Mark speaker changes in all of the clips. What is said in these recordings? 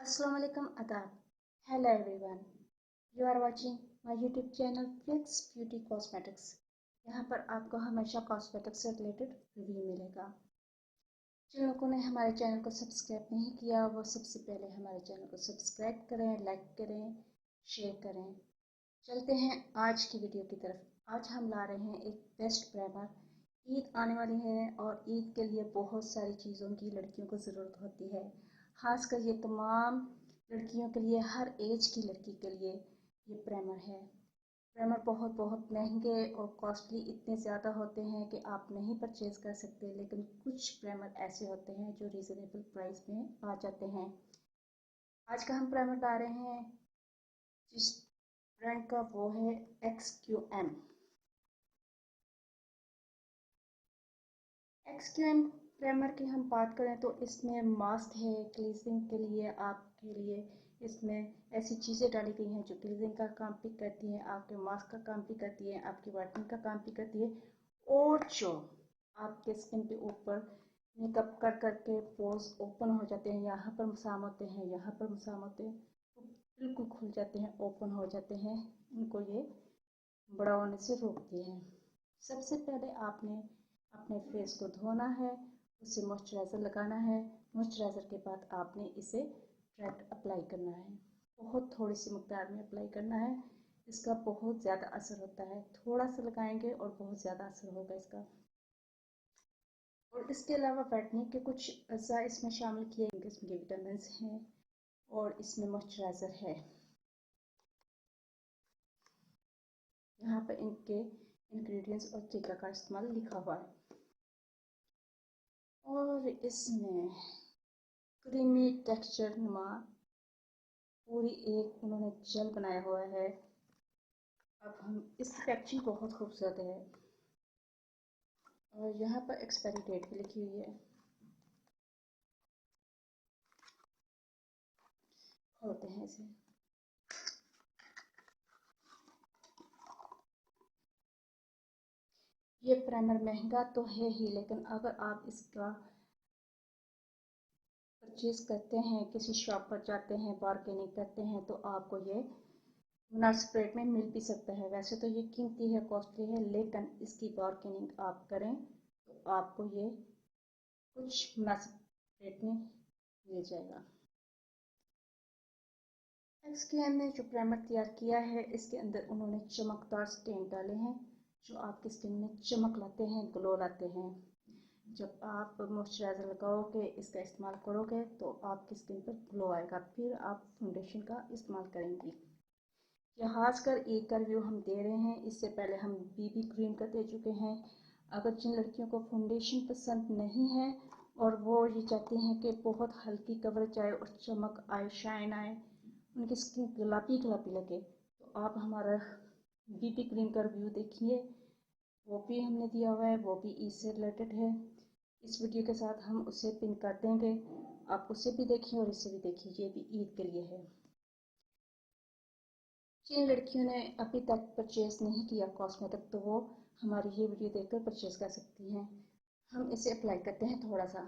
Speaker 1: Assalamu alaikum adab. Hello everyone. You are watching my YouTube channel Flix Beauty Cosmetics. यहाँ पर आपको हमेशा cosmetics से रिलेटेड रिव्यू मिलेगा। जिन लोगों ने हमारे चैनल को सब्सक्राइब नहीं किया वो सबसे पहले हमारे चैनल को सब्सक्राइब करें, लाइक करें, शेयर करें। चलते हैं आज की वीडियो की तरफ। आज हम ला रहे हैं एक बेस्ट प्राइमर। ईद आने वाली है और ईद के लिए बहुत सारी चीज़ों की लड़कियों को ज़रूरत होती है। खासकर ये तमाम लड़कियों के लिए, हर एज की लड़की के लिए ये प्राइमर है। प्राइमर बहुत महंगे और कॉस्टली इतने ज़्यादा होते हैं कि आप नहीं परचेज़ कर सकते, लेकिन कुछ प्राइमर ऐसे होते हैं जो रीज़नेबल प्राइस में आ जाते हैं। आज का हम प्राइमर ला रहे हैं जिस ब्रांड का वो है XQM। XQM प्राइमर की हम बात करें तो इसमें मास्क है, क्लीजिंग के लिए आपके लिए इसमें ऐसी चीज़ें डाली गई हैं जो क्लीजिंग का काम भी करती हैं, आपके मास्क का काम भी करती हैं, आपकी वाइटनिंग का काम भी करती है, और जो आपके स्किन के ऊपर मेकअप कर करके पोर्स ओपन हो जाते हैं, यहाँ पर मसाम होते हैं, यहाँ पर मसाम होते हैं, तो बिल्कुल खुल जाते हैं, ओपन हो जाते हैं, उनको ये बड़ा होने से रोकती है। सबसे पहले आपने अपने फेस को धोना है, उसे मॉइस्चराइज़र लगाना है। मॉइस्चराइज़र के बाद आपने इसे डायरेक्ट अप्लाई करना है। बहुत थोड़ी सी मकदार में अप्लाई करना है, इसका बहुत ज़्यादा असर होता है। थोड़ा सा लगाएंगे और बहुत ज़्यादा असर होगा इसका। और इसके अलावा वाइटनिंग के कुछ अज़ा इसमें शामिल किए गए, इसमें विटामिन हैं और इसमें मॉइस्चराइज़र है। यहाँ पर इनके इंग्रेडिएंट्स और टीका का इस्तेमाल लिखा हुआ है। और इसमें क्रीमी टेक्सचर नुमा पूरी एक उन्होंने जेल बनाया हुआ है। अब हम इसकी पैकेजिंग बहुत खूबसूरत है और यहाँ पर एक्सपायरी डेट भी लिखी हुई है। खोलते हैं इसे। ये प्राइमर महंगा तो है ही, लेकिन अगर आप इसका परचेज करते हैं, किसी शॉप पर जाते हैं, बार्गेनिंग करते हैं, तो आपको ये मुनासिब रेट में मिल भी सकता है। वैसे तो ये कीमती है, कॉस्टली है, लेकिन इसकी बार्गेनिंग आप करें तो आपको ये कुछ मुनासिब रेट में मिल जाएगा। XQM ने जो प्राइमर तैयार किया है, इसके अंदर उन्होंने चमकदार स्टेन डाले हैं जो आपकी स्किन में चमक लाते हैं, ग्लो लाते हैं। जब आप मॉइस्चराइज़र लगाओगे, इसका इस्तेमाल करोगे, तो आपकी स्किन पर ग्लो आएगा। फिर आप फाउंडेशन का इस्तेमाल करेंगी। यह खासकर ईद का रिव्यू हम दे रहे हैं, इससे पहले हम BB क्रीम का दे चुके हैं। अगर जिन लड़कियों को फाउंडेशन पसंद नहीं है और वो ये चाहती हैं कि बहुत हल्की कवरेज आए और चमक आए, शाइन आए, उनकी स्किन गुलाबी लगे, तो आप हमारा BB क्रीम का रिव्यू देखिए। वो भी हमने दिया हुआ है, वो भी ईद से रिलेटेड है। इस वीडियो के साथ हम उसे पिन कर देंगे, आप उसे भी देखिए और इसे भी देखिए, ये भी ईद के लिए है। जिन लड़कियों ने अभी तक परचेज नहीं किया कॉस्मेटिक, तो वो हमारी ये वीडियो देखकर परचेज कर सकती हैं। हम इसे अप्लाई करते हैं, थोड़ा सा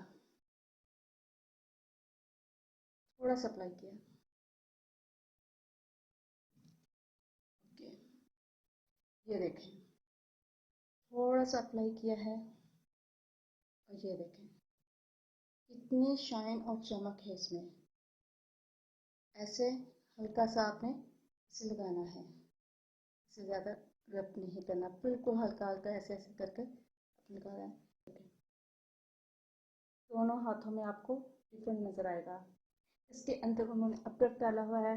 Speaker 1: अप्लाई किया। ओके, ये देखें, थोड़ा सा अप्लाई किया है और ये देखें कितनी शाइन और चमक है इसमें। ऐसे हल्का सा आपने इसे लगाना है, इससे ज़्यादा रब नहीं करना, बिल्कुल हल्का हल्का ऐसे ऐसे करके लगाना है। दोनों हाथों में आपको डिफरेंट नज़र आएगा। इसके अंदर उन्होंने अदरक डाला हुआ है,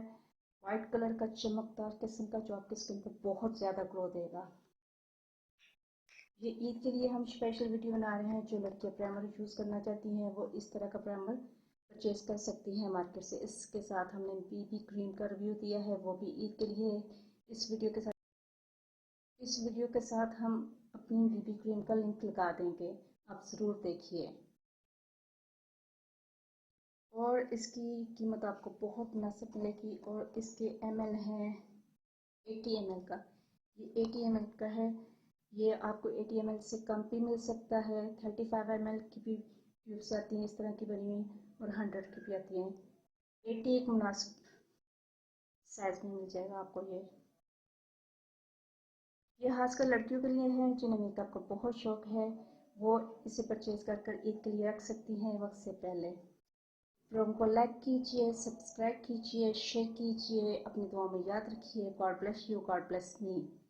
Speaker 1: वाइट कलर का चमकदार किस्म का, जो आपकी स्किन को बहुत ज़्यादा ग्लो देगा। ये ईद के लिए हम स्पेशल वीडियो बना रहे हैं। जो लड़कियाँ प्राइमर यूज़ करना चाहती हैं वो इस तरह का प्राइमर परचेज कर सकती हैं मार्केट से। इसके साथ हमने BB क्रीम का रिव्यू दिया है, वो भी ईद के लिए है। इस वीडियो के साथ हम अपनी BB क्रीम का लिंक लगा देंगे, आप ज़रूर देखिए। और इसकी कीमत आपको बहुत मुनासिब मिलेगी। और इसके ml हैं 80 ml का, ये 80 ml का है। ये आपको 80 ml से कम भी मिल सकता है। 35 ml की भी ट्यूब्स आती हैं इस तरह की बनी हुई, और 100 की भी आती हैं। 80 एक मुनासिब साइज में मिल जाएगा आपको ये खासकर लड़कियों के लिए है जिन्हें मेकअप का बहुत शौक है। वो इसे परचेज कर ईद के लिए रख सकती हैं वक्त से पहले। प्रोग्राम को लाइक कीजिए, सब्सक्राइब कीजिए, शेयर कीजिए, अपनी दुआ में याद रखिए। God bless you, God bless me.